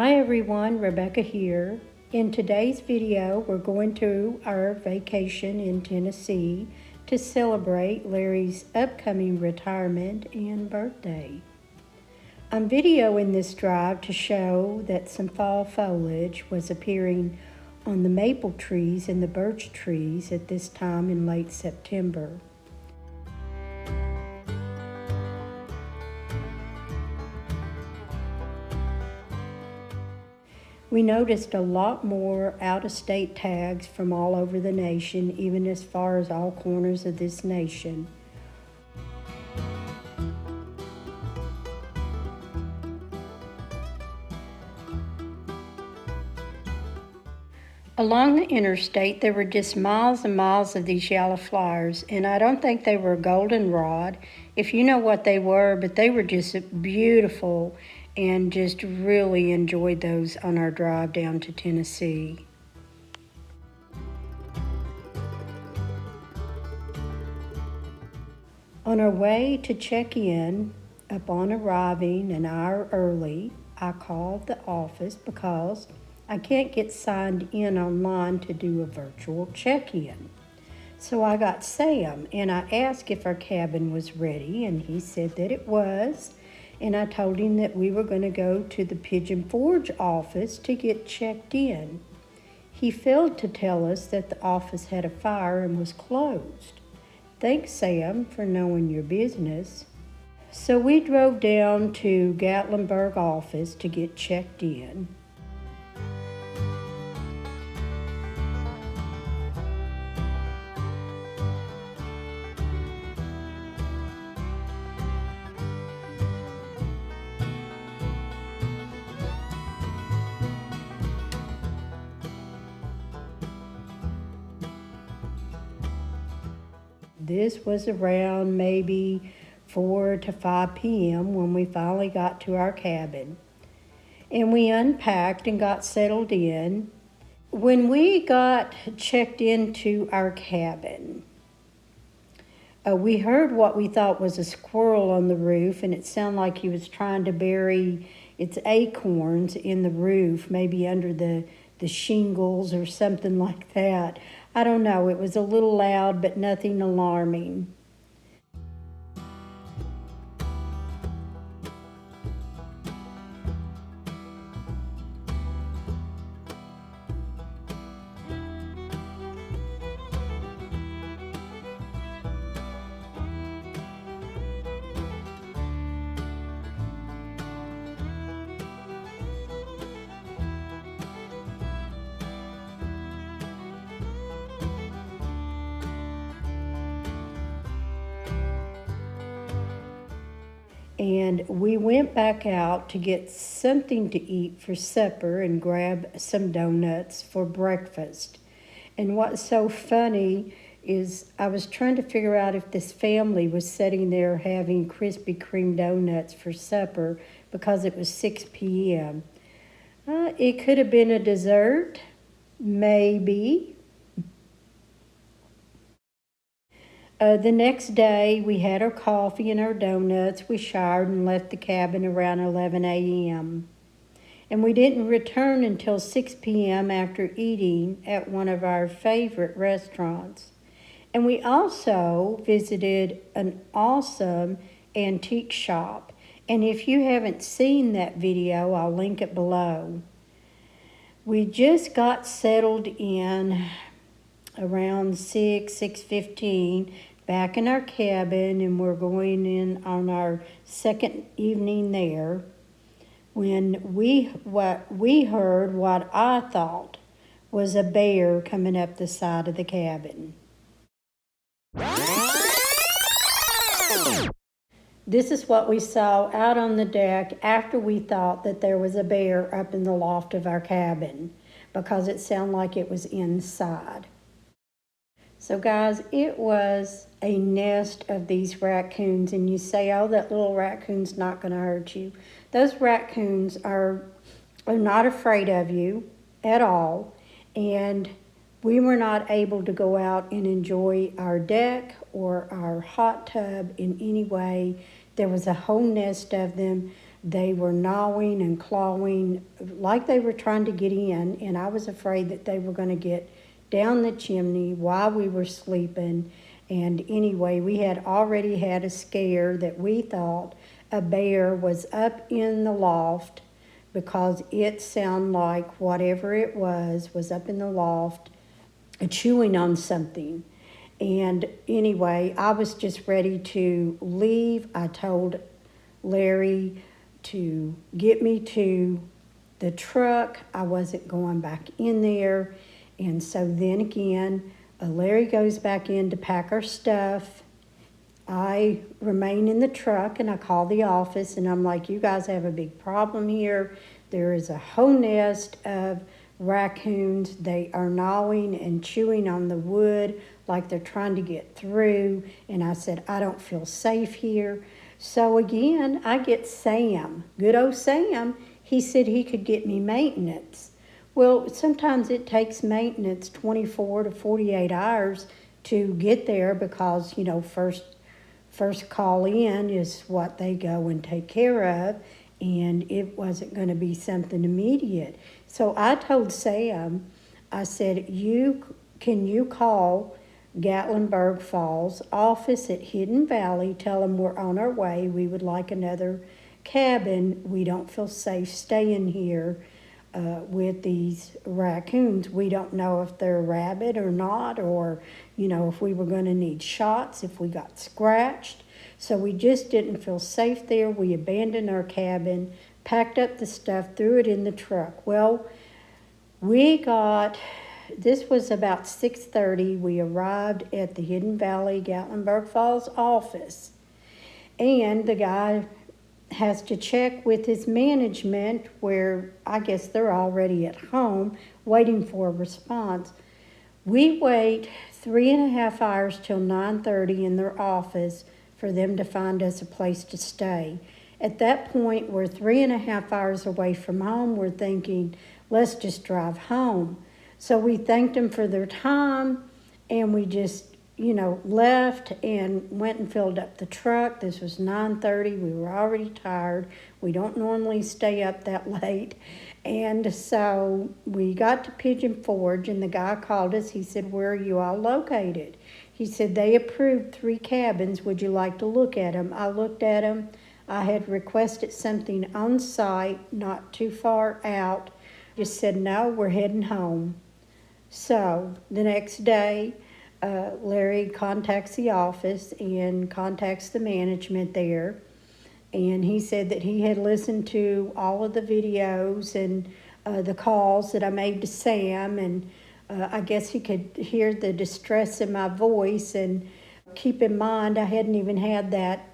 Hi everyone, Rebecca here. In today's video, we're going to our vacation in Tennessee to celebrate Larry's upcoming retirement and birthday. I'm videoing this drive to show that some fall foliage was appearing on the maple trees and the birch trees at this time in late September. We noticed a lot more out-of-state tags from all over the nation, even as far as all corners of this nation. Along the interstate, there were just miles and miles of these yellow flowers, and I don't think they were goldenrod, if you know what they were, but they were just beautiful, and just really enjoyed those on our drive down to Tennessee. On our way to check in, upon arriving an hour early, I called the office because I can't get signed in online to do a virtual check-in. So I got Sam and I asked if our cabin was ready, and he said that it was. And I told him that we were going to go to the Pigeon Forge office to get checked in. He failed to tell us that the office had a fire and was closed. Thanks, Sam, for knowing your business. So we drove down to Gatlinburg office to get checked in. This was around maybe 4 to 5 p.m. when we finally got to our cabin. And we unpacked and got settled in. When we got checked into our cabin, we heard what we thought was a squirrel on the roof, and it sounded like he was trying to bury its acorns in the roof, maybe under the shingles or something like that. I don't know, it was a little loud, but nothing alarming. And we went back out to get something to eat for supper and grab some donuts for breakfast. And what's so funny is I was trying to figure out if this family was sitting there having Krispy Kreme donuts for supper because it was 6 p.m. It could have been a dessert, maybe. The next day, we had our coffee and our donuts. We showered and left the cabin around 11 a.m. And we didn't return until 6 p.m. after eating at one of our favorite restaurants. And we also visited an awesome antique shop. And if you haven't seen that video, I'll link it below. We just got settled in around 6:15, back in our cabin, and we're going in on our second evening there when we heard what I thought was a bear coming up the side of the cabin. This is what we saw out on the deck after we thought that there was a bear up in the loft of our cabin, because it sounded like it was inside. So guys, it was a nest of these raccoons, and you say, oh, that little raccoon's not going to hurt you. Those raccoons are not afraid of you at all, and we were not able to go out and enjoy our deck or our hot tub in any way. There was a whole nest of them They were gnawing and clawing like they were trying to get in, and I was afraid that they were going to get down the chimney while we were sleeping. And anyway, we had already had a scare that we thought a bear was up in the loft, because it sounded like whatever it was up in the loft chewing on something. And anyway, I was just ready to leave. I told Larry to get me to the truck. I wasn't going back in there. And so then again, Larry goes back in to pack our stuff. I remain in the truck and I call the office and I'm like, you guys have a big problem here. There is a whole nest of raccoons. They are gnawing and chewing on the wood like they're trying to get through. And I said, I don't feel safe here. So again, I get Sam, good old Sam. He said he could get me maintenance. Well, sometimes it takes maintenance 24 to 48 hours to get there because, you know, first call in is what they go and take care of, and it wasn't going to be something immediate. So I told Sam, I said, can you call Gatlinburg Falls office at Hidden Valley, tell them we're on our way, we would like another cabin, we don't feel safe staying here with these raccoons. We don't know if they're rabid or not, or, you know, if we were going to need shots, if we got scratched. So we just didn't feel safe there. We abandoned our cabin, packed up the stuff, threw it in the truck. Well, this was about 6:30. We arrived at the Hidden Valley Gatlinburg Falls office, and the guy has to check with his management, where I guess they're already at home waiting for a response. We wait 3.5 hours till 9:30 in their office for them to find us a place to stay. At that point, we're 3.5 hours away from home. We're thinking, let's just drive home. So we thanked them for their time, and we just, left and went and filled up the truck. This was 9:30. We were already tired. We don't normally stay up that late. And so we got to Pigeon Forge, and the guy called us. He said, where are you all located? He said, they approved 3 cabins. Would you like to look at them? I looked at them. I had requested something on site, not too far out. Just said, no, we're heading home. So the next day, Larry contacts the office and contacts the management there. And he said that he had listened to all of the videos and the calls that I made to Sam. And I guess he could hear the distress in my voice. And keep in mind, I hadn't even had that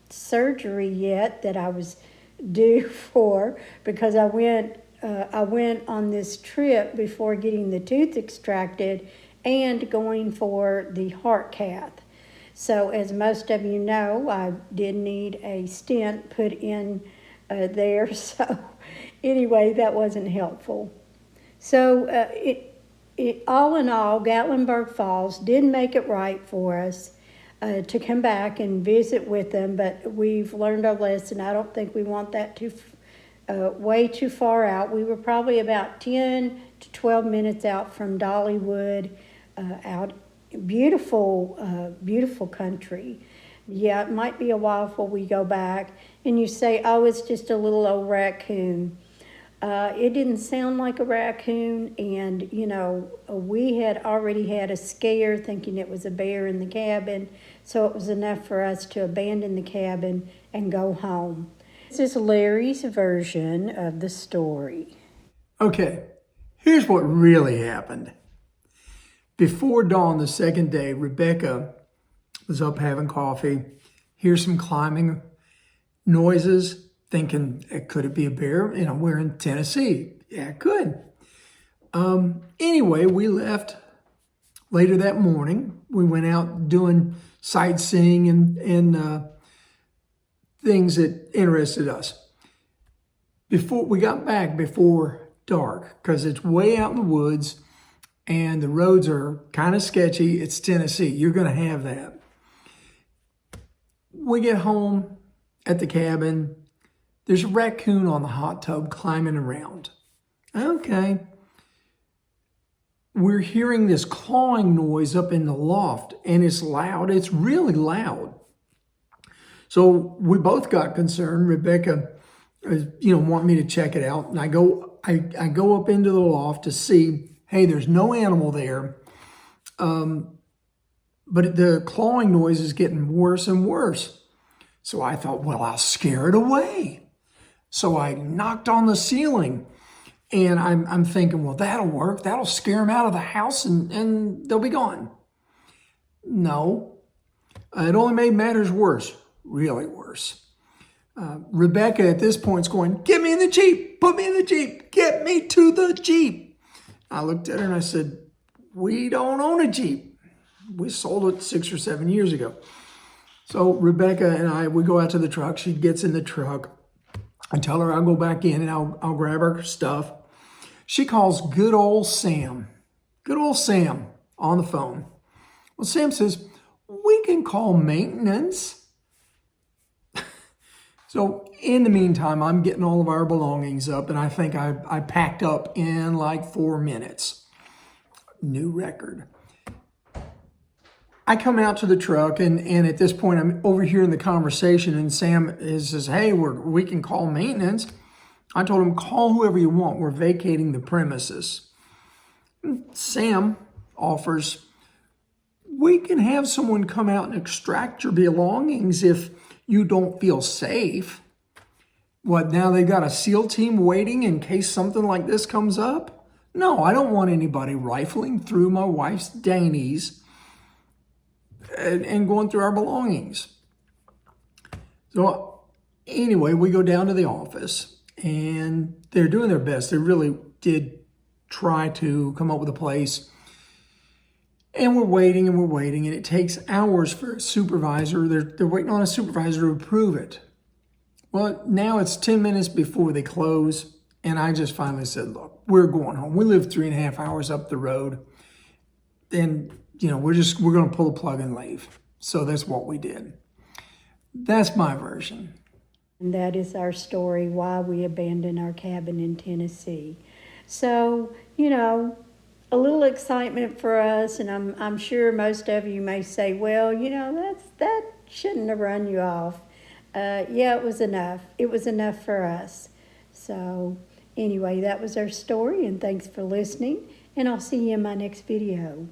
surgery yet that I was due for, because I went on this trip before getting the tooth extracted and going for the heart cath. So as most of you know, I did need a stent put in there. So anyway, that wasn't helpful. So it all in all, Gatlinburg Falls did make it right for us to come back and visit with them, but we've learned our lesson. I don't think we want that way too far out. We were probably about 10 to 12 minutes out from Dollywood, out beautiful country. Yeah, it might be a while before we go back. And you say, oh, it's just a little old raccoon. It didn't sound like a raccoon, and we had already had a scare thinking it was a bear in the cabin, so it was enough for us to abandon the cabin and go home. This is Larry's version of the story. Okay, here's what really happened. Before dawn the second day, Rebecca was up having coffee, hears some climbing noises, thinking, could it be a bear? We're in Tennessee. Yeah, it could. Anyway, we left later that morning. We went out doing sightseeing and things that interested us. Before we got back before dark, because it's way out in the woods and the roads are kind of sketchy. It's Tennessee. You're going to have that. We get home at the cabin. There's a raccoon on the hot tub climbing around. Okay. We're hearing this clawing noise up in the loft, and it's loud. It's really loud. So we both got concerned. Rebecca, want me to check it out, and I go up into the loft to see. Hey, there's no animal there, but the clawing noise is getting worse and worse. So I thought, well, I'll scare it away. So I knocked on the ceiling, and I'm thinking, well, that'll work. That'll scare them out of the house, and they'll be gone. No, it only made matters worse, really worse. Rebecca at this point is going, get me in the Jeep, put me in the Jeep, get me to the Jeep. I looked at her and I said, we don't own a Jeep. We sold it 6 or 7 years ago. So Rebecca and we go out to the truck. She gets in the truck. I tell her I'll go back in and I'll grab her stuff. She calls good old Sam on the phone. Well, Sam says, we can call maintenance. So in the meantime, I'm getting all of our belongings up, and I think I packed up in like 4 minutes. New record. I come out to the truck, and at this point, I'm overhearing the conversation, and Sam says, hey, we can call maintenance. I told him, call whoever you want. We're vacating the premises. Sam offers, we can have someone come out and extract your belongings if you don't feel safe. What, now they got a SEAL team waiting in case something like this comes up? No, I don't want anybody rifling through my wife's dainties and going through our belongings. So anyway, we go down to the office, and they're doing their best. They really did try to come up with a place. And we're waiting, and it takes hours for a supervisor. They're waiting on a supervisor to approve it. Well, now it's 10 minutes before they close, and I just finally said, look, we're going home. We live 3.5 hours up the road, and we're going to pull the plug and leave. So that's what we did. That's my version. And that is our story, why we abandoned our cabin in Tennessee. So, a little excitement for us, and I'm sure most of you may say, well, that shouldn't have run you off. Yeah, it was enough. It was enough for us. So anyway, that was our story, and thanks for listening, and I'll see you in my next video.